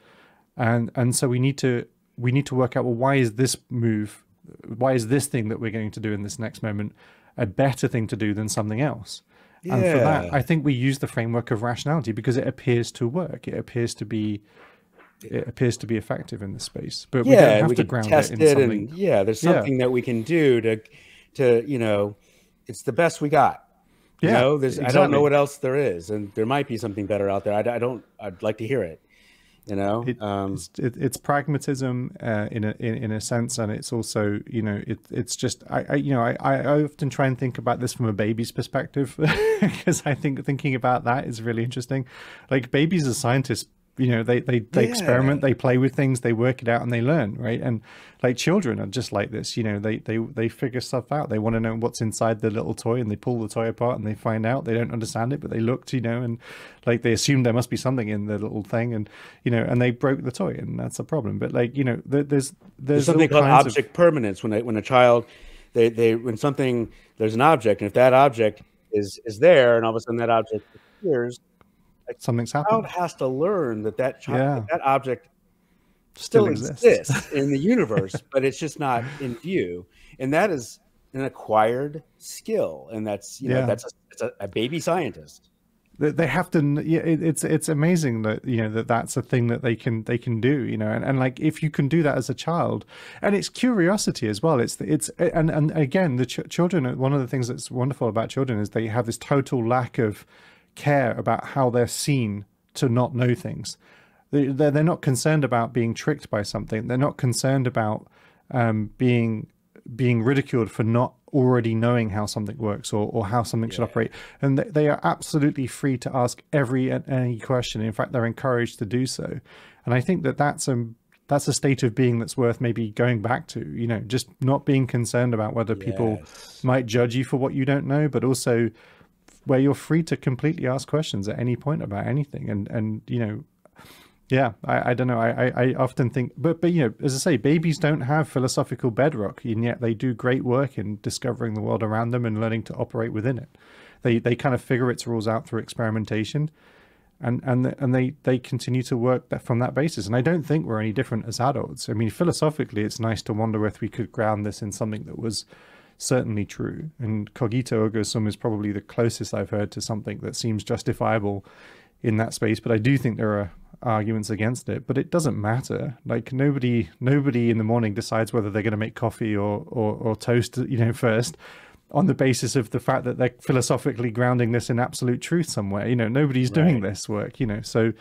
and so we need to work out, well, why is this thing that we're going to do in this next moment a better thing to do than something else? Yeah. And for that, I think we use the framework of rationality because it appears to work. It appears to be effective in this space. But we don't have to ground it in something. There's something that we can do to it's the best we got. Exactly. I don't know what else there is, and there might be something better out there. I'd like to hear it. It's pragmatism in a sense, and it's also it's just I often try and think about this from a baby's perspective because I think thinking about that is really interesting. Like, babies as scientists, they experiment, they play with things, they work it out, and they learn, right? And like, children are just like this. They figure stuff out. They want to know what's inside the little toy, and they pull the toy apart and they find out. They don't understand it, but they looked, and like, they assume there must be something in the little thing, and and they broke the toy, and that's a problem. But like, there's something called object permanence when a child when something, there's an object, and if that object is there, and all of a sudden that object appears, something's happened. The child has to learn that object still exists in the universe, but it's just not in view, and that is an acquired skill, and that's that's a baby scientist. They have to. It's amazing that that's a thing that they can do. And like, if you can do that as a child, and it's curiosity as well. And again, the children. One of the things that's wonderful about children is they have this total lack of care about how they're seen to not know things. They're not concerned about being tricked by something. They're not concerned about being ridiculed for not already knowing how something works or how something should operate. And they are absolutely free to ask every and any question. In fact, they're encouraged to do so. And I think that's a state of being that's worth maybe going back to, just not being concerned about whether people might judge you for what you don't know, but also where you're free to completely ask questions at any point about anything. I don't know. I often think, but as I say, babies don't have philosophical bedrock, and yet they do great work in discovering the world around them and learning to operate within it. They kind of figure its rules out through experimentation, and they continue to work from that basis. And I don't think we're any different as adults. I mean, philosophically, it's nice to wonder if we could ground this in something that was certainly true. And cogito ergo sum is probably the closest I've heard to something that seems justifiable in that space. But I do think there are arguments against it, but it doesn't matter. Like, nobody in the morning decides whether they're going to make coffee or toast, first, on the basis of the fact that they're philosophically grounding this in absolute truth somewhere. Nobody's doing this work. So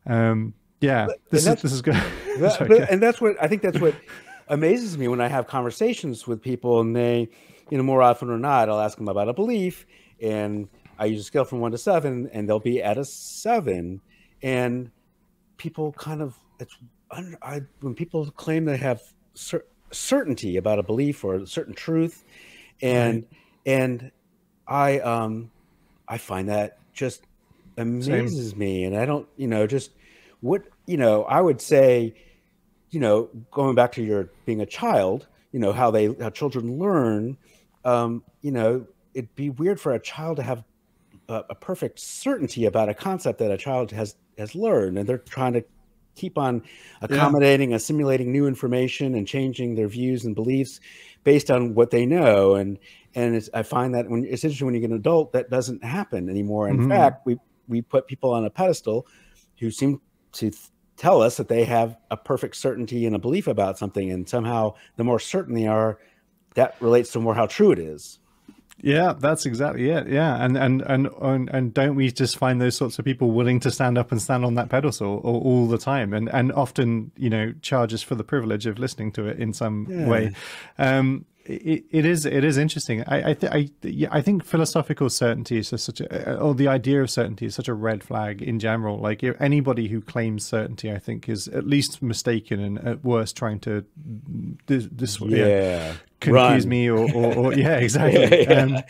this is good. And that's what amazes me when I have conversations with people, and they, more often or not, I'll ask them about a belief, and I use a scale from 1 to 7, and they'll be at a 7, and people kind of, when people claim they have certainty about a belief or a certain truth, and I find that just amazes me, and I don't, just what, I would say, going back to your being a child, how children learn, it'd be weird for a child to have a perfect certainty about a concept that a child has learned, and they're trying to keep on accommodating, assimilating new information and changing their views and beliefs based on what they know. And I find that it's interesting when you get an adult, that doesn't happen anymore. In fact, we put people on a pedestal who seem to tell us that they have a perfect certainty and a belief about something, and somehow the more certain they are, that relates to more how true it is. Yeah, that's exactly it. Yeah, and don't we just find those sorts of people willing to stand up and stand on that pedestal all the time, and often, you know, charge us for the privilege of listening to it in some way. It is interesting. I think philosophical certainty is just such a, or the idea of certainty is such a red flag in general. Like, if anybody who claims certainty, I think, is at least mistaken, and at worst trying to confuse me or yeah, exactly. And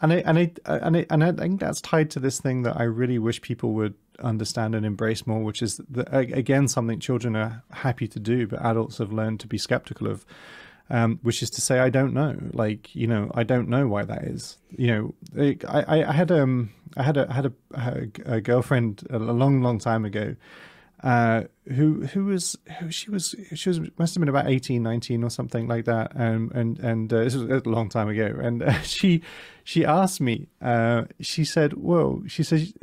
I think that's tied to this thing that I really wish people would understand and embrace more, which is again something children are happy to do, but adults have learned to be skeptical of. Which is to say, I don't know. Like, you know, I don't know why that is. You know, I had a girlfriend a long time ago, who she was must have been about 18, 19 or something like that. And this was a long time ago. And she asked me, she said, "Whoa," she says,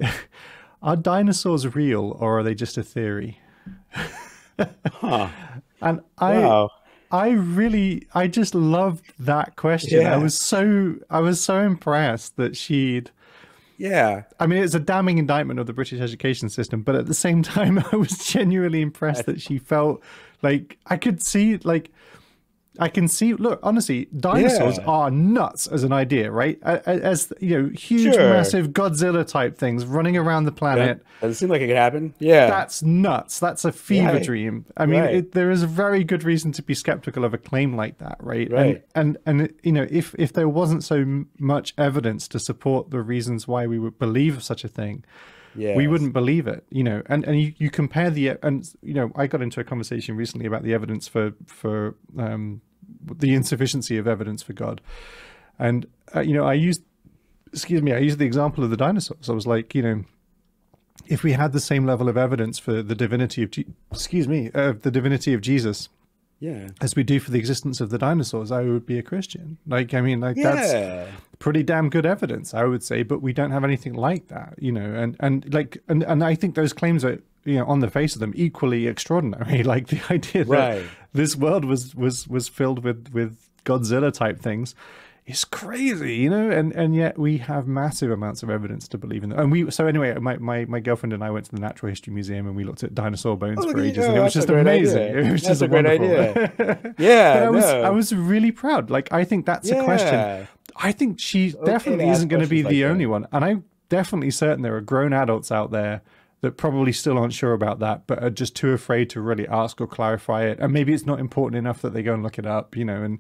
"Are dinosaurs real, or are they just a theory?" Huh. And Wow. I just loved that question. Yeah. I was so impressed that she'd, I mean, it's a damning indictment of the British education system, but at the same time, I was genuinely impressed that she felt like I can see, look, honestly, dinosaurs are nuts as an idea, right? As, you know, huge, massive Godzilla type things running around the planet. Does it seem like it could happen? Yeah. That's nuts. That's a fever dream. I mean, there is a very good reason to be skeptical of a claim like that, right? And you know, if there wasn't so much evidence to support the reasons why we would believe such a thing, we wouldn't believe it, you know. And you compare and you know, I got into a conversation recently about the evidence for the insufficiency of evidence for God, and you know, I used the example of the dinosaurs. I was like, you know, if we had the same level of evidence for the divinity of the divinity of Jesus, as we do for the existence of the dinosaurs, I would be a Christian. Like, I mean, like that's pretty damn good evidence, I would say. But we don't have anything like that, you know. And I think those claims are, you know, on the face of them, equally extraordinary. Like the idea that this world was filled with Godzilla type things is crazy, you know, and yet we have massive amounts of evidence to believe in them. And so anyway, my girlfriend and I went to the Natural History Museum and we looked at dinosaur bones for ages, and it was just amazing. It was just a great idea. I was really proud. Like, I think that's a question. I think she definitely isn't going to be the only one, and I'm definitely certain there are grown adults out there that probably still aren't sure about that, but are just too afraid to really ask or clarify it. And maybe it's not important enough that they go and look it up, you know. And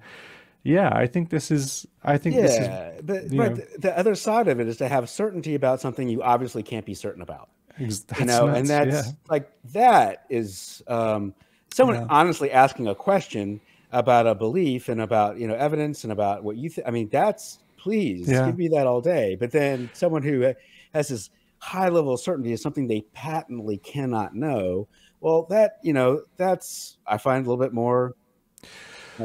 I think this is, but the other side of it is to have certainty about something you obviously can't be certain about, you know, and that's like, that is someone honestly asking a question about a belief and about, you know, evidence and about what you think. I mean, that's, please give me that all day. But then someone who has this high level of certainty is something they patently cannot know. Well, that, you know, that's, I find a little bit more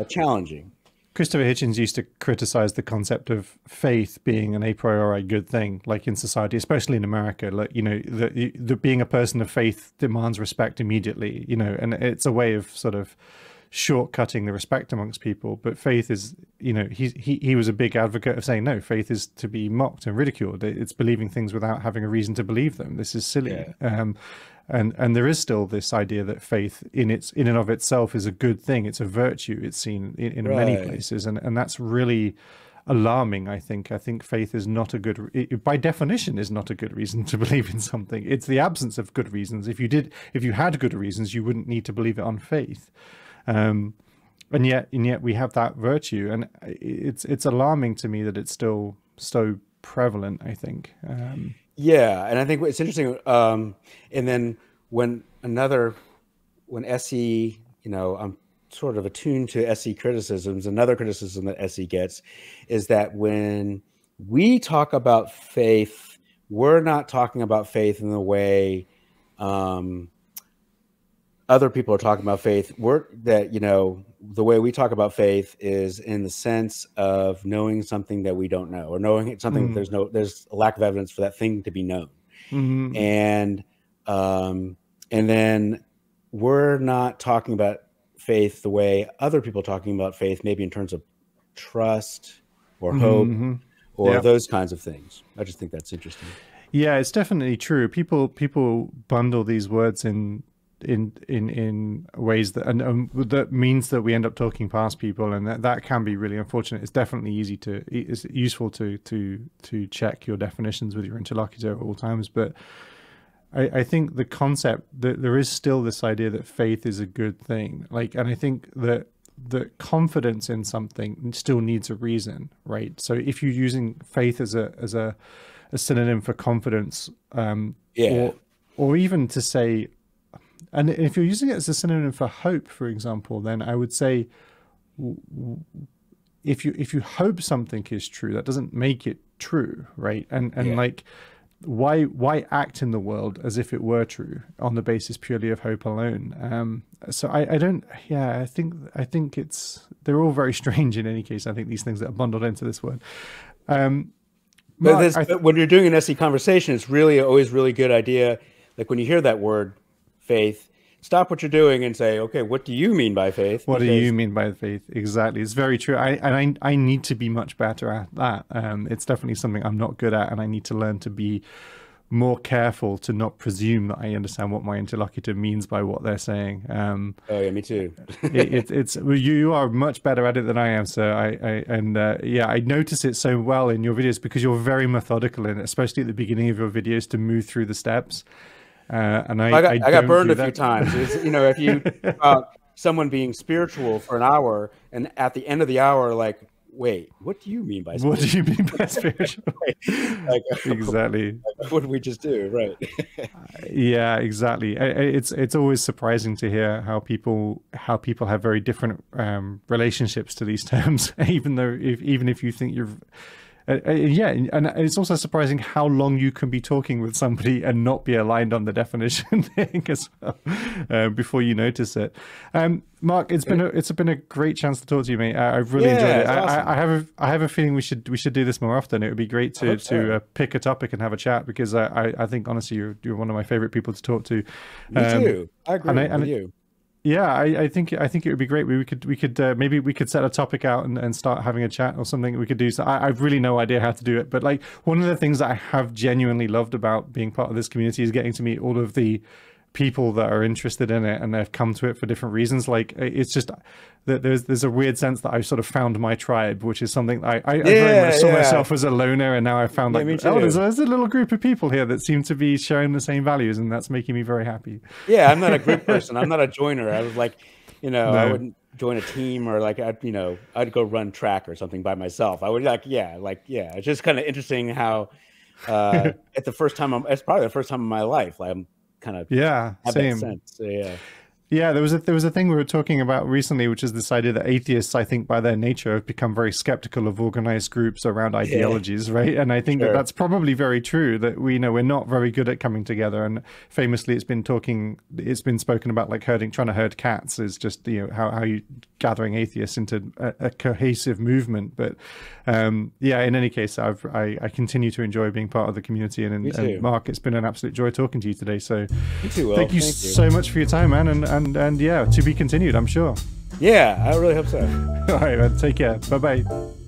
challenging. Christopher Hitchens used to criticize the concept of faith being an a priori good thing, like in society, especially in America. Like, you know, the being a person of faith demands respect immediately, you know, and it's a way of sort of shortcutting the respect amongst people. But faith is, you know, he was a big advocate of saying, no, faith is to be mocked and ridiculed. It's believing things without having a reason to believe them. This is silly. And there is still this idea that faith in and of itself is a good thing. It's a virtue. It's seen in many places, and that's really alarming. I think faith is not a good, by definition, is not a good reason to believe in something. It's the absence of good reasons. If you had good reasons, you wouldn't need to believe it on faith. And yet we have that virtue, and it's alarming to me that it's still so prevalent, I think. And I think it's interesting. And then when SE, you know, I'm sort of attuned to SE criticisms. Another criticism that SE gets is that when we talk about faith, we're not talking about faith in the way other people are talking about faith. You know, the way we talk about faith is in the sense of knowing something that we don't know, or knowing something that there's a lack of evidence for that thing to be known. And then we're not talking about faith the way other people are talking about faith, maybe in terms of trust or hope or those kinds of things. I just think that's interesting. Yeah, it's definitely true. People bundle these words in ways that that means that we end up talking past people, and that can be really unfortunate. It's definitely it's useful to check your definitions with your interlocutor at all times, but I think the concept that there is still this idea that faith is a good thing, and I think that confidence in something still needs a reason, right? So if you're using faith as a synonym for confidence, or even to say, and if you're using it as a synonym for hope, for example, then I would say, if you hope something is true, that doesn't make it true, right? And like, why act in the world as if it were true on the basis purely of hope alone? So I think they're all very strange in any case. I think these things that are bundled into this word. But when you're doing an SE conversation, it's really always really good idea. Like when you hear that word, faith, stop what you're doing and say, okay, what do you mean by faith? What do you mean by faith? Exactly. It's very true. I need to be much better at that. It's definitely something I'm not good at, and I need to learn to be more careful to not presume that I understand what my interlocutor means by what they're saying. Oh yeah, me too. You are much better at it than I am, sir. I notice it so well in your videos because you're very methodical in it, especially at the beginning of your videos, to move through the steps. And I got burned a few times. If you someone being spiritual for an hour, and at the end of the hour, like, wait, what do you mean by spiritual? What do you mean by spiritual? Exactly. What did we just do? Right. Yeah, exactly. It's always surprising to hear how people have very different relationships to these terms, even if you think you're. And it's also surprising how long you can be talking with somebody and not be aligned on the definition thing as well, before you notice it. Mark, it's been a great chance to talk to you, mate. I've really enjoyed it. Awesome. I have a feeling we should do this more often. It would be great to pick a topic and have a chat, because I think honestly you're one of my favorite people to talk to. Me too. I agree with you. Yeah, I think it would be great. We could maybe we could set a topic out and start having a chat or something we could do. So I've really no idea how to do it, but like one of the things that I have genuinely loved about being part of this community is getting to meet all of the people that are interested in it, and they've come to it for different reasons. Like it's just that there's a weird sense that I've sort of found my tribe, which is something I very much saw myself as a loner, and now I found there's a little group of people here that seem to be sharing the same values, and that's making me very happy. Yeah, I'm not a group person. I'm not a joiner. I was like, I wouldn't join a team, or like I'd go run track or something by myself. I would it's just kind of interesting how it's probably the first time in my life I'm kind of have same. that sense. So, yeah, there was a thing we were talking about recently, which is this idea that atheists, I think, by their nature, have become very skeptical of organized groups around ideologies, right? And I think that's probably very true. That we're not very good at coming together. And famously, it's been spoken about like trying to herd cats is just how you gathering atheists into a cohesive movement. But in any case, I continue to enjoy being part of the community. And Mark, it's been an absolute joy talking to you today. So you too, Will. Thank you so much for your time, man. And yeah, to be continued, I'm sure. Yeah, I really hope so. All right, man. Take care. Bye-bye.